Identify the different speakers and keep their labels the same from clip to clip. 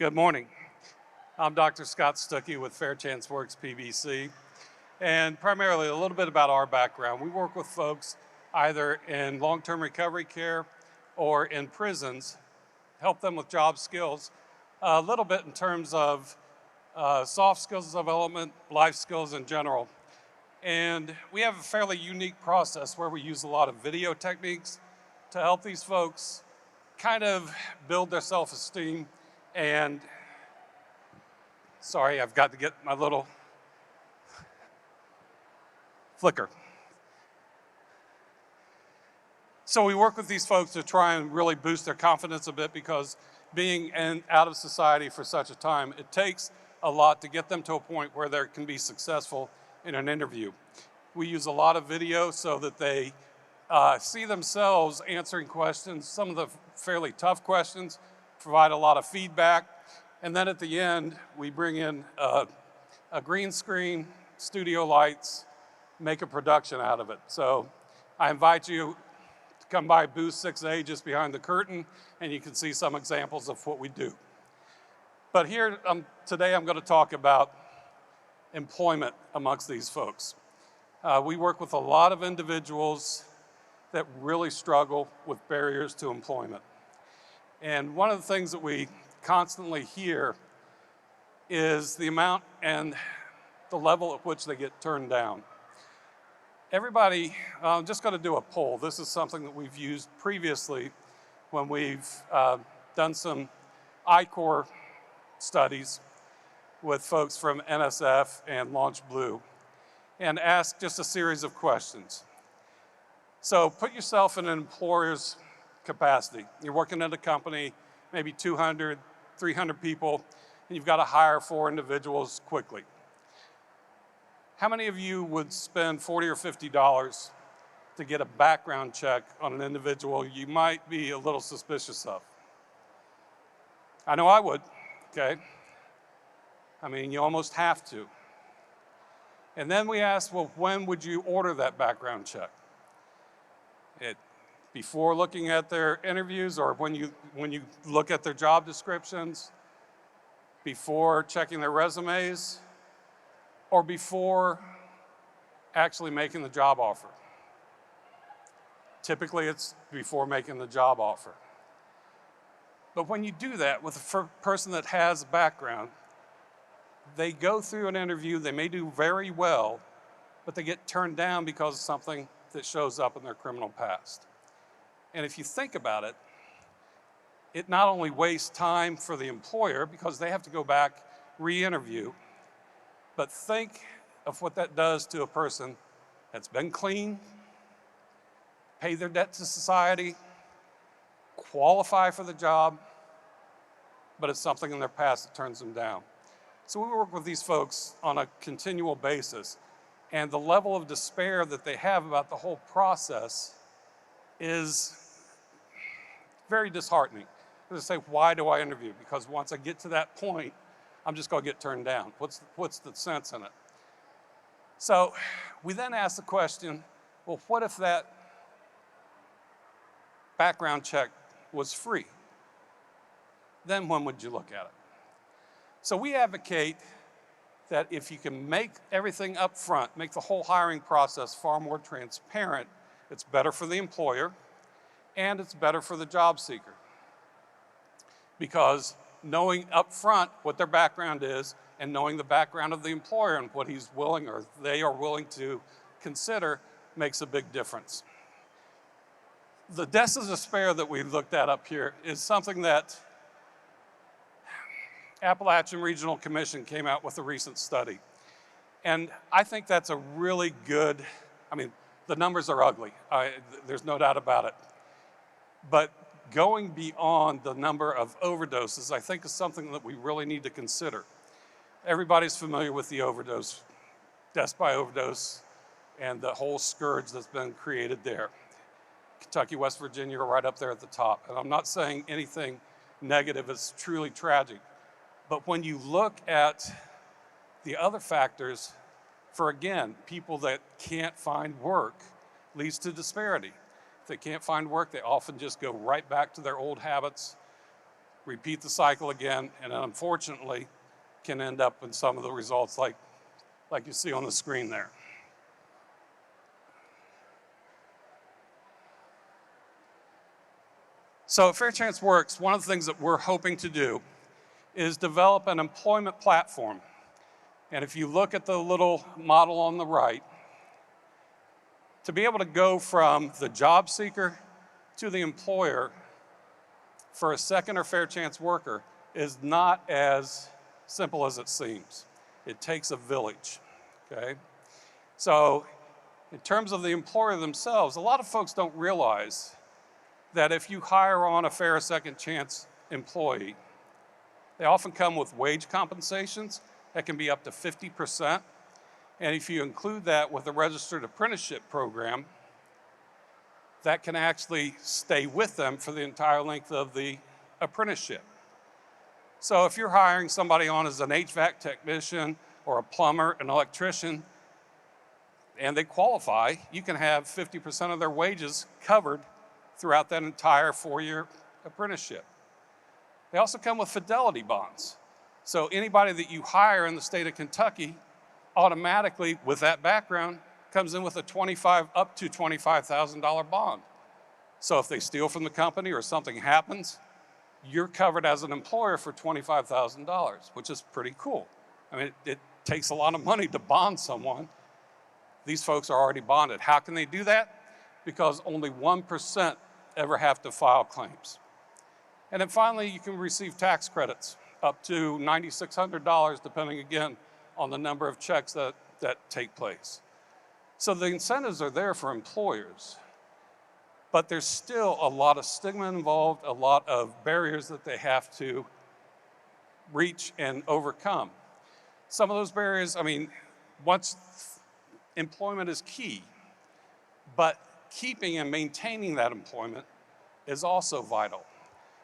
Speaker 1: Good morning. I'm Dr. Scott Stuckey with Fairchance Works PBC, and primarily a little bit about our background. We work with folks either in long-term recovery care or in prisons, help them with job skills, a little bit in terms of soft skills development, life skills in general. And we have a fairly unique process where we use a lot of video techniques to help these folks kind of build their self-esteem. And sorry, I've got to get my little flicker. So we work with these folks to try and really boost their confidence a bit, because being out of society for such a time, it takes a lot to get them to a point where they can be successful in an interview. We use a lot of video so that they see themselves answering questions, some of the fairly tough questions, provide a lot of feedback, and then at the end, we bring in a green screen, studio lights, make a production out of it. So I invite you to come by booth 6A just behind the curtain, and you can see some examples of what we do. But here, today I'm going to talk about employment amongst these folks. We work with a lot of individuals that really struggle with barriers to employment. And one of the things that we constantly hear is the amount and the level at which they get turned down. Everybody, I'm just going to do a poll. This is something that we've used previously when we've done some I-Corps studies with folks from NSF and Launch Blue, and ask just a series of questions. So put yourself in an employer's capacity. You're working at a company, maybe 200, 300 people, and you've got to hire 4 individuals quickly. How many of you would spend $40 or $50 to get a background check on an individual you might be a little suspicious of? I know I would, okay? I mean, you almost have to. And then we asked, well, when would you order that background check? Before looking at their interviews, or when you look at their job descriptions, before checking their resumes, or before actually making the job offer? Typically, it's before making the job offer. But when you do that with a person that has a background, they go through an interview, they may do very well, but they get turned down because of something that shows up in their criminal past. And if you think about it, it not only wastes time for the employer because they have to go back, re-interview, but think of what that does to a person that's been clean, paid their debt to society, qualify for the job, but it's something in their past that turns them down. So we work with these folks on a continual basis, and the level of despair that they have about the whole process is very disheartening. They say, why do I interview? Because once I get to that point, I'm just going to get turned down. What's the sense in it? So we then ask the question, well, what if that background check was free? Then when would you look at it? So we advocate that if you can make everything up front, make the whole hiring process far more transparent, it's better for the employer and it's better for the job seeker. Because knowing up front what their background is and knowing the background of the employer and what he's willing or they are willing to consider makes a big difference. The deaths of despair that we looked at up here is something that Appalachian Regional Commission came out with a recent study. And I think that's a really good, I mean, the numbers are ugly. There's no doubt about it. But going beyond the number of overdoses, I think is something that we really need to consider. Everybody's familiar with the overdose, deaths by overdose, and the whole scourge that's been created there. Kentucky, West Virginia are right up there at the top. And I'm not saying anything negative, it's truly tragic. But when you look at the other factors, for again, people that can't find work, leads to disparity. If they can't find work, they often just go right back to their old habits, repeat the cycle again, and unfortunately can end up in some of the results like you see on the screen there. So at Fair Chance Works, one of the things that we're hoping to do is develop an employment platform. And if you look at the little model on the right, to be able to go from the job seeker to the employer for a second or fair chance worker is not as simple as it seems. It takes a village, okay? So in terms of the employer themselves, a lot of folks don't realize that if you hire on a fair second chance employee, they often come with wage compensations that can be up to 50%. And if you include that with a registered apprenticeship program, that can actually stay with them for the entire length of the apprenticeship. So if you're hiring somebody on as an HVAC technician or a plumber, an electrician, and they qualify, you can have 50% of their wages covered throughout that entire 4-year apprenticeship. They also come with fidelity bonds. So anybody that you hire in the state of Kentucky automatically, with that background, comes in with a up to $25,000 bond. So if they steal from the company or something happens, you're covered as an employer for $25,000, which is pretty cool. I mean, it takes a lot of money to bond someone. These folks are already bonded. How can they do that? Because only 1% ever have to file claims. And then finally, you can receive tax credits up to $9,600, depending again on the number of checks that take place. So the incentives are there for employers, but there's still a lot of stigma involved, a lot of barriers that they have to reach and overcome. Some of those barriers, I mean, once employment is key, but keeping and maintaining that employment is also vital.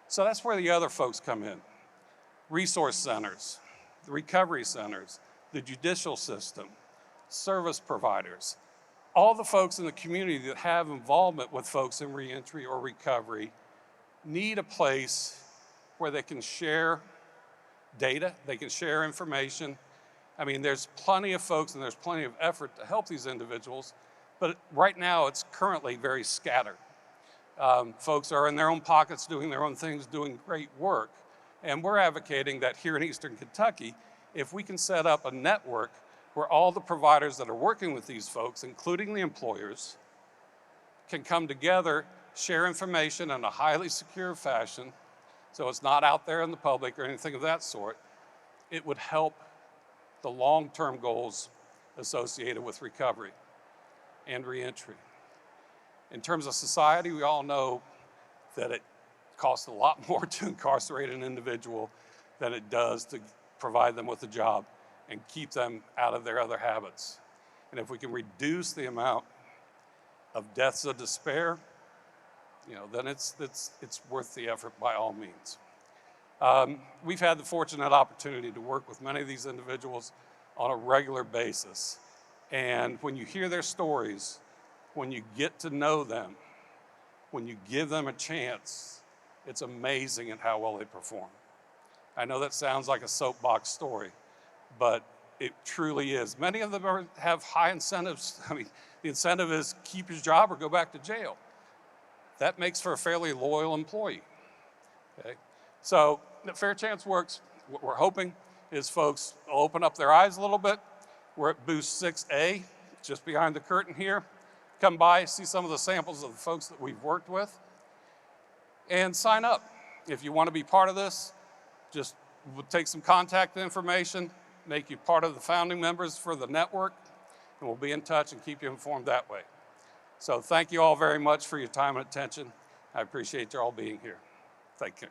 Speaker 1: So that's where the other folks come in. Resource centers, the recovery centers, the judicial system, service providers, all the folks in the community that have involvement with folks in reentry or recovery need a place where they can share data, they can share information. I mean, there's plenty of folks and there's plenty of effort to help these individuals, but right now it's currently very scattered. Folks are in their own pockets doing their own things, doing great work. And we're advocating that here in Eastern Kentucky, if we can set up a network where all the providers that are working with these folks, including the employers, can come together, share information in a highly secure fashion, so it's not out there in the public or anything of that sort, it would help the long-term goals associated with recovery and reentry. In terms of society, we all know that it costs a lot more to incarcerate an individual than it does to provide them with a job and keep them out of their other habits. And if we can reduce the amount of deaths of despair, then it's worth the effort by all means. We've had the fortunate opportunity to work with many of these individuals on a regular basis. And when you hear their stories, when you get to know them, when you give them a chance, it's amazing at how well they perform. I know that sounds like a soapbox story, but it truly is. Many of them have high incentives. I mean, the incentive is keep your job or go back to jail. That makes for a fairly loyal employee. Okay? So at Fair Chance Works, what we're hoping is folks will open up their eyes a little bit. We're at booth 6A, just behind the curtain here. Come by, see some of the samples of the folks that we've worked with, and sign up. If you want to be part of this, just we'll take some contact information, make you part of the founding members for the network, and we'll be in touch and keep you informed that way. So thank you all very much for your time and attention. I appreciate you all being here. Thank you.